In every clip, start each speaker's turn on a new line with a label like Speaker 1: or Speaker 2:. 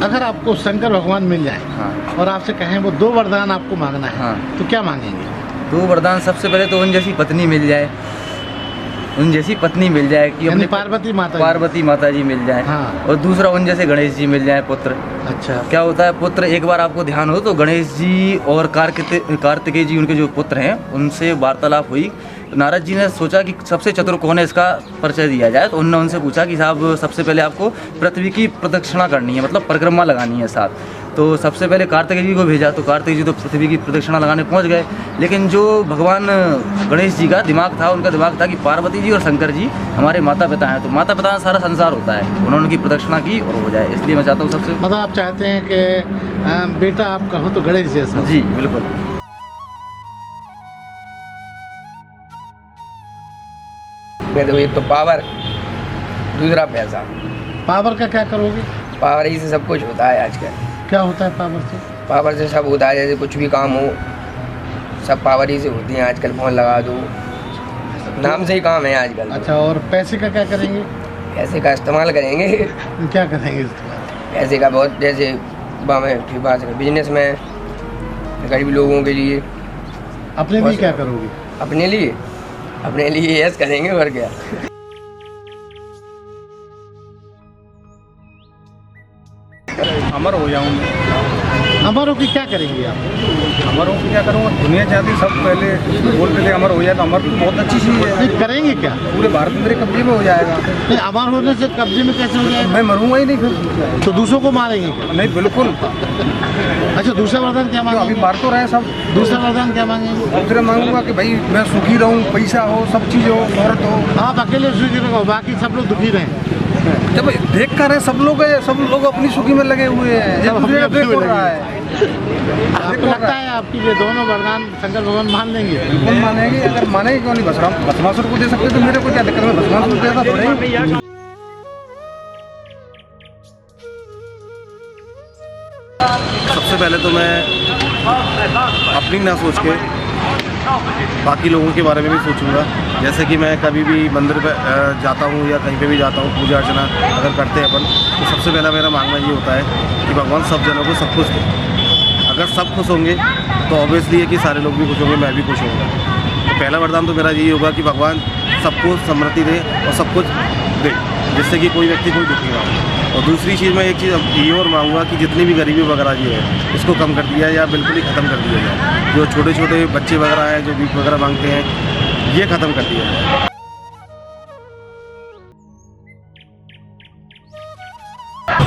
Speaker 1: अगर आपको शंकर भगवान मिल जाए
Speaker 2: हाँ।
Speaker 1: और आपसे कहें वो 2 वरदान आपको मांगना है,
Speaker 2: हाँ।
Speaker 1: तो क्या मांगेंगे?
Speaker 2: 2 वरदान, सबसे पहले तो उन जैसी पत्नी मिल जाए, उन जैसी पत्नी मिल जाए कि
Speaker 1: यानी
Speaker 2: अपने
Speaker 1: पार्वती माता
Speaker 2: जी मिल जाए।
Speaker 1: हाँ।
Speaker 2: और दूसरा उन जैसे गणेश जी मिल जाए पुत्र।
Speaker 1: अच्छा।
Speaker 2: क्या होता है पुत्र, एक बार आपको ध्यान हो तो गणेश जी और कार्तिकेय जी उनके जो पुत्र हैं उनसे वार्तालाप हुई। तो नारद जी ने सोचा कि सबसे चतुर कौन है, इसका परिचय दिया जाए। तो उन्होंने उनसे पूछा कि साहब सबसे पहले आपको पृथ्वी की प्रदक्षिणा करनी है, मतलब परिक्रमा लगानी है साथ। तो सबसे पहले कार्तिकेय जी को भेजा, तो कार्तिकेय जी तो पृथ्वी की प्रदक्षिणा लगाने पहुंच गए। लेकिन जो भगवान गणेश जी का दिमाग था, उनका दिमाग था कि पार्वती जी और शंकर जी हमारे माता पिता हैं, तो माता पिता का सारा संसार होता है, उन्होंने उनकी प्रदक्षिणा की और हो जाए। इसलिए मैं चाहता हूँ सबसे,
Speaker 1: मतलब आप चाहते हैं कि बेटा आपका हो तो गणेश जैसा?
Speaker 2: जी बिल्कुल।
Speaker 3: तो एक तो पावर, दूसरा पैसा।
Speaker 1: पावर का क्या करोगे?
Speaker 3: पावर ही से सब कुछ होता है आजकल।
Speaker 1: क्या होता है पावर से?
Speaker 3: पावर से सब होता है, जैसे कुछ भी काम हो सब पावर ही से होती है आजकल। फोन लगा दो, नाम से ही काम है आजकल।
Speaker 1: अच्छा, और पैसे का क्या करेंगे?
Speaker 3: पैसे का इस्तेमाल करेंगे।
Speaker 1: क्या करेंगे इस्तेमाल?
Speaker 3: पैसे का बहुत, जैसे बिजनेस में, गरीब लोगों के लिए।
Speaker 1: अपने लिए क्या करोगे?
Speaker 3: अपने लिए यस करेंगे और क्या।
Speaker 4: अमर हो जाऊँ मैं।
Speaker 1: अमर होके क्या करेंगे आप?
Speaker 4: अमर होकर क्या करूँगा? दुनिया चाहती सब पहले बोलते थे अमर हो जाए, तो अमर तो बहुत अच्छी चीज़ है।
Speaker 1: नहीं, करेंगे क्या?
Speaker 4: पूरे भारत मेरे कब्जे में हो जाएगा।
Speaker 1: नहीं, अमर होने से कब्जे में कैसे हो जाएगा?
Speaker 4: मैं मरूंगा ही नहीं फिर।
Speaker 1: तो दूसरों को मारेंगे क्या?
Speaker 4: नहीं बिल्कुल।
Speaker 1: अच्छा, दूसरा वरदान क्या
Speaker 4: तो अभी
Speaker 1: मांगेंगे?
Speaker 4: मार तो रहे सब।
Speaker 1: दूसरा वरदान क्या मांगेंगे?
Speaker 4: दूसरे मांगूंगा कि भाई मैं सुखी रहूँ, पैसा हो, सब चीज़ हो, औरत हो।
Speaker 1: आप अकेले सुखी रहो, बाकी सब लोग दुखी रहें।
Speaker 4: जब देख कर है सब लोग अपनी सुखी में लगे हुए हैं।
Speaker 1: सब
Speaker 4: दूसरे का
Speaker 1: अपनी
Speaker 4: देख
Speaker 1: में
Speaker 4: रहा
Speaker 1: लगे।
Speaker 4: है।
Speaker 1: आपको लगता है आपकी ये दोनों वरदान शंकर भगवान मान लेंगे?
Speaker 4: बिल्कुल मानेंगे। अगर मानेंगे क्यों नहीं? भस्मासुर को दे सकते तो मेरे को क्या दिक्कत है? भस्मासुर को देता थोड़े ही।
Speaker 5: सबसे पहले तो मैं अपनी ना सोच के बाकी लोगों के बारे में भी सोचूंगा। जैसे कि मैं कभी भी मंदिर पे जाता हूँ या कहीं पे भी जाता हूँ, पूजा अर्चना अगर करते हैं अपन, तो सबसे पहला मेरा मांगना ये होता है कि भगवान सब जनों को सब कुछ दे। अगर सब खुश होंगे तो ऑब्वियसली है कि सारे लोग भी खुश होंगे, मैं भी खुश होऊंगा। तो पहला वरदान तो मेरा यही होगा कि भगवान सबको समृद्धि दे और सब कुछ दे, जिससे कि कोई व्यक्ति कोई दुखी ना हो। और दूसरी चीज़ मैं एक चीज़ ये और मांगूंगा कि जितनी भी गरीबी वगैरह जी है इसको कम कर दिया या बिल्कुल ही ख़त्म कर दिया जाए। जो छोटे छोटे बच्चे वगैरह हैं जो भीख वगैरह मांगते हैं, ये ख़त्म कर दिया जाए।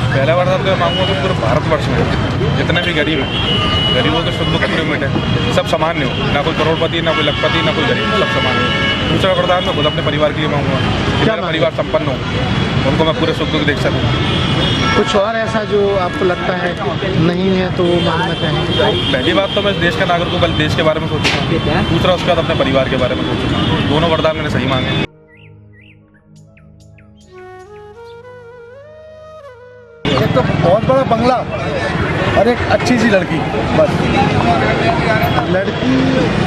Speaker 6: पहला वरदान तो मैं मांगूंगा कि पूरे भारतवर्ष में जितने भी गरीब हैं, गरीबों के सुख दुख पूरे मिटे, सब सामान्य हो, ना कोई करोड़पति, ना कोई लखपति, ना कोई गरीब, सब सामान्य हो। दूसरा वरदान मैं खुद अपने परिवार के लिए मांगूंगा कि मेरा परिवार संपन्न हो, उनको मैं पूरे सुख दुख देख सकूँ।
Speaker 1: कुछ और ऐसा जो आपको लगता है नहीं है तो वो मांगना चाहेंगे?
Speaker 6: पहली बात तो मैं देश का नागरिक हूँ, पहले देश के बारे में सोचूंगा। दूसरा उसके बाद अपने परिवार के बारे में सोचूंगा। दोनों वरदान मैंने सही मांगे।
Speaker 4: एक तो बहुत बड़ा बंगला और एक अच्छी सी लड़की, बस।
Speaker 1: लड़की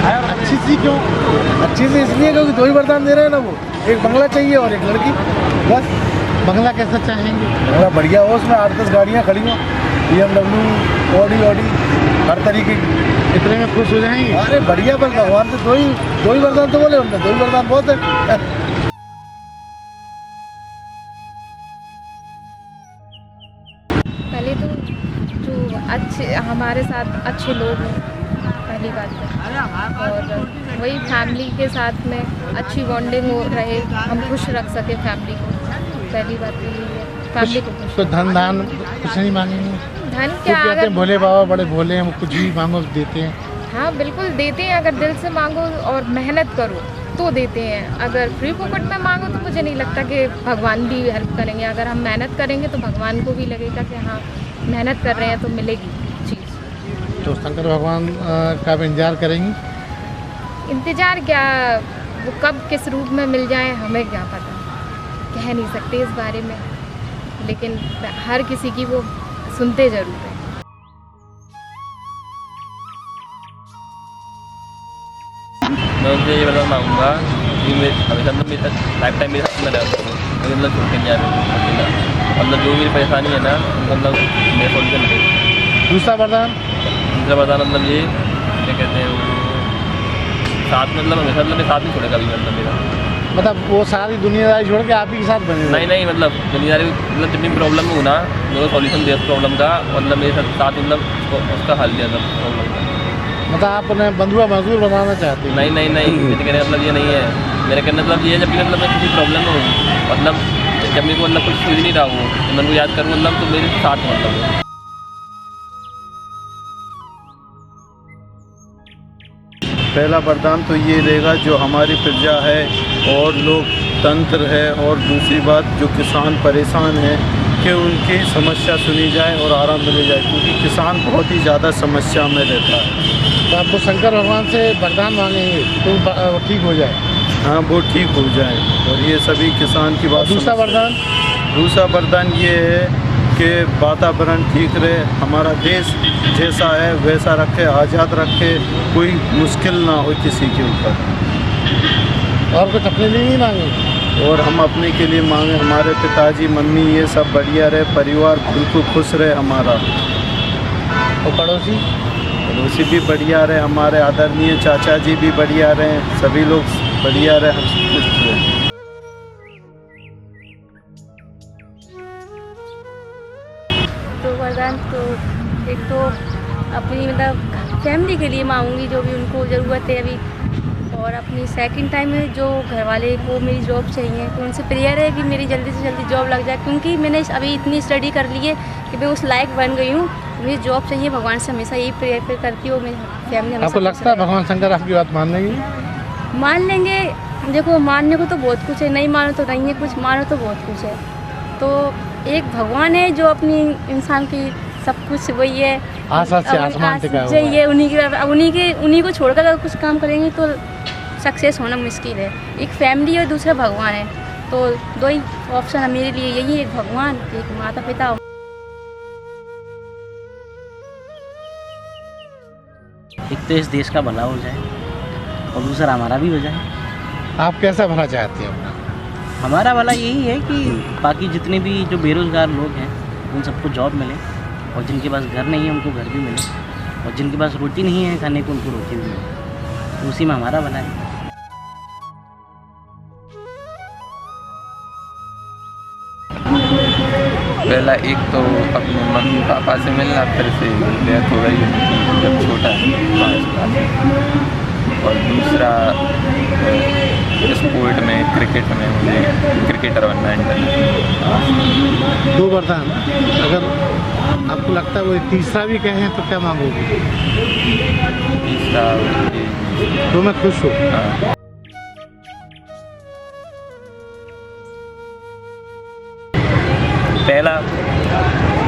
Speaker 1: अच्छी सी क्यों?
Speaker 4: अच्छी सी इसलिए क्योंकि 2 ही वरदान दे रहे हैं ना वो। एक बंगला चाहिए और एक लड़की, बस।
Speaker 1: बंगला कैसा चाहेंगे?
Speaker 4: बंगला बढ़िया हो, उसमें 8-10 गाड़ियाँ खड़ी हों, BMW, ऑडी, हर तरीके की।
Speaker 1: इतने में खुश हो जाएंगे?
Speaker 4: अरे बढ़िया। बस भगवान से 2 ही वरदान तो बोले हमने, 2 ही वरदान बहुत है।
Speaker 7: पहले तो जो अच्छे हमारे साथ अच्छे लोग हों, पहली बात है। और वही फैमिली के साथ में अच्छी बॉन्डिंग हो रहे, हम खुश रख सके फैमिली को। पहली बात तो यही है, फैमिली को खुश।
Speaker 1: तो धन दान कुछ नहीं मांगेंगे?
Speaker 7: धन
Speaker 1: तो
Speaker 7: क्या,
Speaker 1: कहते हैं भोले बाबा बड़े भोले हैं, वो कुछ भी मांगो देते हैं।
Speaker 7: हाँ बिल्कुल देते हैं, अगर दिल से मांगो और मेहनत करो तो देते हैं। अगर फ्री फोकट में मांगो तो मुझे नहीं लगता कि भगवान भी हेल्प करेंगे। अगर हम मेहनत करेंगे तो भगवान को भी लगेगा कि हाँ मेहनत कर रहे हैं तो मिलेगी चीज़।
Speaker 1: तो शंकर भगवान का भी इंतजार करेंगी?
Speaker 7: इंतज़ार क्या, वो कब किस रूप में मिल जाए हमें क्या पता, कह नहीं सकते इस बारे में। लेकिन हर किसी की वो सुनते ज़रूर हैं।
Speaker 8: मैं उनसे ये वरदान मांगूंगा कि मैं हमेशा लाइफ टाइम मेरे साथ में रहा करूँ, मतलब छोड़ के नहीं मतलब जो भी परेशानी है ना मतलब मेरे सोल्यूशन है।
Speaker 1: दूसरा वरदान?
Speaker 8: दूसरा वरदान मतलब ये क्या कहते हैं वो साथ मतलब हमेशा मतलब साथ नहीं छोड़ेगा कभी मतलब मेरा।
Speaker 1: मतलब वो सारी दुनियादारी छोड़ के आप ही के साथ बने हुए?
Speaker 8: नहीं मतलब दुनियादारी मतलब जितनी प्रॉब्लम हो ना मेरे को सॉल्यूशन दे प्रॉब्लम का मतलब मेरे साथ मतलब उसका हल दिया था प्रॉब्लम का।
Speaker 1: मतलब आप उन्हें बंधुआ मजदूर बनाना चाहते हैं?
Speaker 8: नहीं मेरे कहने का मतलब ये नहीं है। मेरे कहने का मतलब ये है जब भी मतलब मैं किसी प्रॉब्लम में हूँ मतलब जब मेरे को मतलब कुछ सूझ नहीं रहा हो तो मैं उनको याद करूँ मतलब तो मेरे साथ मतलब
Speaker 5: पहला वरदान तो ये रहेगा जो हमारी प्रजा है और लोकतंत्र है, और दूसरी बात जो किसान परेशान है कि उनकी समस्या सुनी जाए और आराम मिल जाए, क्योंकि किसान बहुत ही ज़्यादा समस्या में रहता है।
Speaker 1: तो आपको शंकर भगवान से वरदान मांगेंगे तो वो ठीक हो जाए?
Speaker 5: हाँ, वो ठीक हो जाए और ये सभी किसान की बात।
Speaker 1: दूसरा वरदान?
Speaker 5: दूसरा वरदान ये है कि वातावरण ठीक रहे, हमारा देश जैसा है वैसा रखे, आज़ाद रखे, कोई मुश्किल ना हो किसी के ऊपर।
Speaker 1: और कुछ अपने लिए नहीं मांगे?
Speaker 5: और हम अपने के लिए मांगे हमारे पिताजी मम्मी ये सब बढ़िया रहे, परिवार बिल्कुल खुश रहे हमारा।
Speaker 1: और पड़ोसी?
Speaker 5: पड़ोसी भी बढ़िया रहे, हमारे आदरणीय चाचा जी भी बढ़िया रहे, सभी लोग बढ़िया रहे, हम सब खुश रहे।
Speaker 9: तो वरदान तो एक तो अपनी मतलब फैमिली के लिए मांगूंगी जो भी उनको ज़रूरत है अभी, और अपनी सेकंड टाइम में जो घर वाले को मेरी जॉब चाहिए तो उनसे प्रेयर है कि मेरी जल्दी से जल्दी जॉब लग जाए, क्योंकि मैंने अभी इतनी स्टडी कर ली है कि मैं उस लायक बन गई हूँ। मुझे जॉब चाहिए, भगवान से हमेशा यही प्रेयर करती हूँ। मेरी फैमिली
Speaker 1: आपको लगता है भगवान शंकर आपकी बात मान लेंगे?
Speaker 9: मान लेंगे। देखो मानने को तो बहुत कुछ है, नहीं मानो तो नहीं है कुछ, मानो तो बहुत कुछ है। तो एक भगवान है जो अपनी इंसान की सब कुछ वही है,
Speaker 1: आशा से आसमान टिका हुआ है।
Speaker 9: उन्हीं को छोड़कर अगर कुछ काम करेंगे तो सक्सेस होना मुश्किल है। एक फैमिली और दूसरा भगवान है, तो दो ही ऑप्शन है मेरे लिए, यही एक भगवान एक माता पिता।
Speaker 10: एक तो इस देश का भला हो जाए और दूसरा हमारा भी हो जाए।
Speaker 1: आप कैसा भला चाहते हैं?
Speaker 10: हमारा भला यही है कि बाकी जितने भी जो बेरोज़गार लोग हैं उन सबको जॉब मिले, और जिनके पास घर नहीं है उनको घर भी मिले, और जिनके पास रोटी नहीं है खाने को उनको रोटी भी मिले, तो उसी में हमारा भला है।
Speaker 11: पहला एक तो अपने मम्मी पापा से मिलना, फिर से डेथ हो गई जब छोटा 5 क्लास में। और दूसरा स्पोर्ट में क्रिकेट में मुझे क्रिकेटर बनना है।
Speaker 1: दो वरदान, अगर आपको लगता है वो तीसरा भी कहें तो क्या मांगोगे?
Speaker 11: तीसरा
Speaker 1: तो मैं खुश हूँ।
Speaker 11: हाँ।
Speaker 10: पहला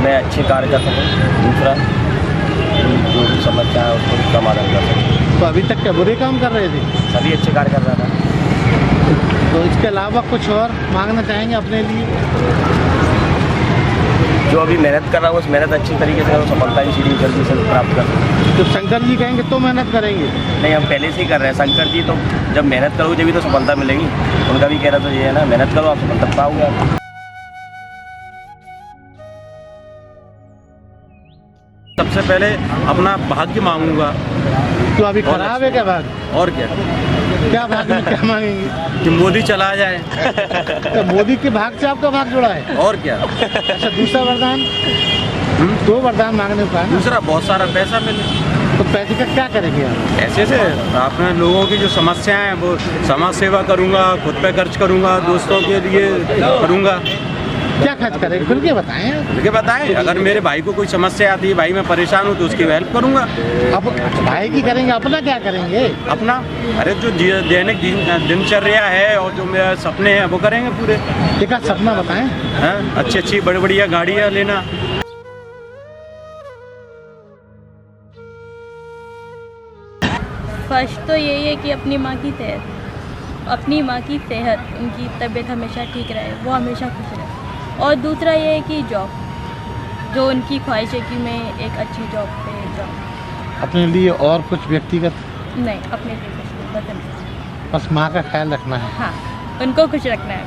Speaker 10: मैं अच्छे कार्य कर सकूँ, दूसरा जो भी समस्या है उसको समाधान कर सकूँ।
Speaker 1: तो अभी तक क्या बुरे काम कर रहे थे?
Speaker 10: सभी अच्छे कार्य कर रहा था।
Speaker 1: तो इसके अलावा कुछ और मांगना चाहेंगे अपने लिए?
Speaker 10: जो अभी मेहनत कर रहा हूँ उस मेहनत अच्छी तरीके से सफलता की सीढ़ी जल्दी से प्राप्त कर सकूँ।
Speaker 1: तो शंकर जी कहेंगे तो मेहनत करेंगे?
Speaker 10: नहीं, हम पहले से ही कर रहे हैं। शंकर जी तो जब मेहनत करोगे जब भी तो सफलता मिलेगी, उनका भी कहना तो ये है ना, मेहनत करो आप सफलता पाओगे आप।
Speaker 5: सबसे पहले अपना भाग्य मांगूंगा।
Speaker 1: तो अभी खराब है क्या भाग्य?
Speaker 5: और क्या
Speaker 1: क्या भाग्य में क्या मांगेंगे?
Speaker 5: कि मोदी चला जाए।
Speaker 1: तो मोदी के भाग से आपका भाग जुड़ा है?
Speaker 5: और क्या।
Speaker 1: अच्छा, दूसरा वरदान? दो वरदान मांगने का है ना?
Speaker 5: दूसरा बहुत सारा पैसा मिले।
Speaker 1: तो पैसे का क्या करेंगे आप?
Speaker 5: ऐसे से अपने लोगों की जो समस्याएं हैं वो समाज सेवा करूंगा, खुद पे खर्च करूंगा, दोस्तों के लिए करूंगा।
Speaker 1: क्या खर्च करेंगे खुल के बताएं?
Speaker 5: खुल के बताएं। अगर मेरे भाई को कोई समस्या आती है, भाई मैं परेशान हूँ तो उसकी हेल्प करूंगा।
Speaker 1: अब भाई की करेंगे, अपना क्या करेंगे?
Speaker 5: अपना अरे जो दैनिक दिनचर्या है और जो मेरे सपने हैं वो करेंगे पूरे।
Speaker 1: एक आध सपना बताएं।
Speaker 5: अच्छी अच्छी बड़ी बढ़िया गाड़ियाँ लेना।
Speaker 9: फर्स्ट तो यही है कि अपनी माँ की सेहत उनकी तबीयत हमेशा ठीक रहे, वो हमेशा खुश रहे। और दूसरा ये है कि जॉब, जो उनकी ख्वाहिश है कि मैं एक अच्छी जॉब पे जाऊँ।
Speaker 1: अपने लिए और कुछ व्यक्तिगत
Speaker 9: नहीं, अपने लिए कुछ नहीं,
Speaker 1: बस माँ का ख्याल रखना है।
Speaker 9: हाँ, उनको खुश रखना है।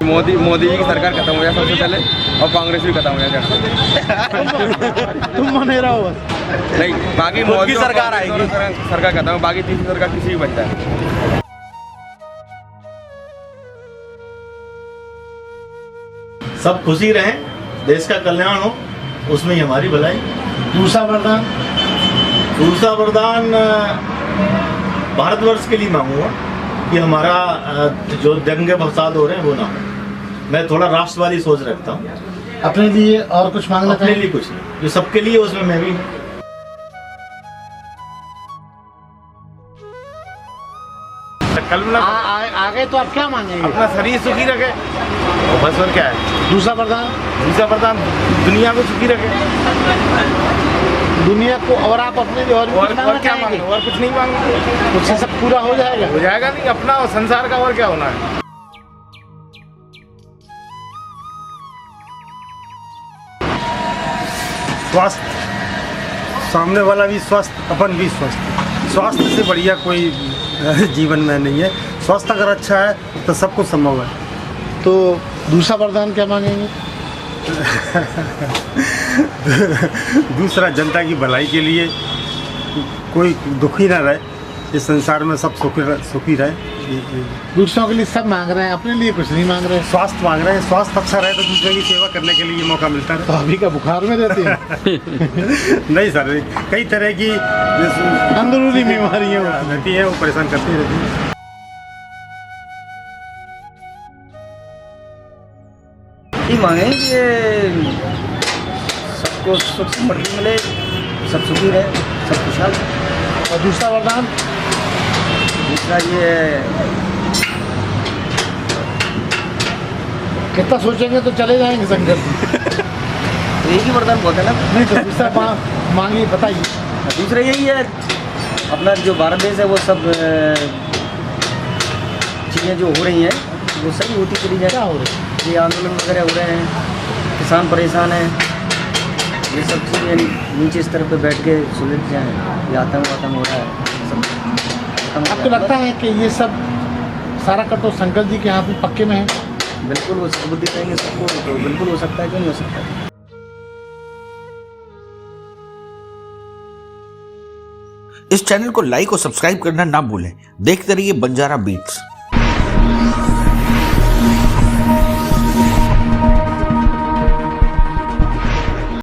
Speaker 3: मोदी जी की सरकार खत्म हो जाए सबसे पहले, और कांग्रेस भी खत्म हो जाए।
Speaker 1: तुम मने रहो बस।
Speaker 3: नहीं, बाकी मोदी की सरकार आएगी, सरकार खत्म, बाकी तीसरी सरकार किसी भी बन जाए।
Speaker 5: सब खुशी रहें, देश का कल्याण हो, उसमें ही हमारी भलाई।
Speaker 1: दूसरा वरदान
Speaker 5: भारतवर्ष के लिए मांगूंगा कि हमारा जो दंगे फसाद हो रहे हैं वो ना हो। मैं थोड़ा राष्ट्रवादी सोच रखता हूँ।
Speaker 1: अपने लिए और कुछ मांगना
Speaker 5: अपने लिए कुछ नहीं, जो सबके लिए उसमें मैं भी हूँ।
Speaker 1: आगे तो आप क्या मांगेंगे?
Speaker 5: अपना शरीर सुखी रखे, बस और क्या है।
Speaker 1: दूसरा वरदान
Speaker 5: दुनिया को सुखी रखे,
Speaker 1: दुनिया को, और आप अपने लिए और
Speaker 5: और क्या मांगे? और कुछ नहीं मांगे,
Speaker 1: उससे सब पूरा हो जाएगा
Speaker 5: नहीं। अपना और संसार का और क्या होना है।
Speaker 4: स्वास्थ्य, सामने वाला भी स्वस्थ, अपन भी स्वस्थ। स्वास्थ्य से बढ़िया कोई जीवन में नहीं है। स्वास्थ्य अगर अच्छा है तो सब कुछ संभव है।
Speaker 1: तो दूसरा वरदान क्या मांगेंगे?
Speaker 4: दूसरा, जनता की भलाई के लिए कोई दुखी ना रहे, इस संसार में सब सुखी रहे।
Speaker 1: दूसरों के लिए सब मांग रहे हैं, अपने लिए कुछ नहीं मांग रहे।
Speaker 4: स्वास्थ्य मांग रहे हैं, स्वास्थ्य अच्छा रहे तो दूसरे की सेवा करने के लिए मौका मिलता है।
Speaker 1: तो अभी का बुखार में रहते हैं?
Speaker 4: नहीं सर, कई तरह की
Speaker 1: अंदरूनी बीमारियाँ
Speaker 4: रहती हैं, वो परेशान करती रहती हैं।
Speaker 10: मांगे कि सबको सुख समृद्धि मिले, सब सुखी रहे, सब खुशहाल।
Speaker 1: और दूसरा वरदान?
Speaker 10: दूसरा ये
Speaker 1: कितना सोचेंगे तो चले जाएंगे संघर्ष।
Speaker 10: तो एक ही वरदान बहुत है ना।
Speaker 1: नहीं तो दूसरा मांगिए, बताइए।
Speaker 10: दूसरा यही है, अपना जो भारत देश है वो सब चीज़ें जो हो रही हैं वो सही होती चली जाए।
Speaker 1: क्या हो रहा है?
Speaker 10: ये आंदोलन वगैरह हो रहे हैं, किसान परेशान हैं, ये सब चीज़ें नीचे स्तर पे बैठ के सुलझ जाएँ। ये आतंक हो रहा है सब।
Speaker 1: आपको लगता है कि ये सब सारा कटो शंकर जी के हाथ में पक्के में है?
Speaker 10: बिल्कुल, वो सद्बुद्धि देंगे सबको तो बिल्कुल हो सकता है, क्यों नहीं हो सकता है।
Speaker 12: इस चैनल को लाइक और सब्सक्राइब करना ना भूलें। देखते रहिए बंजारा बीट्स।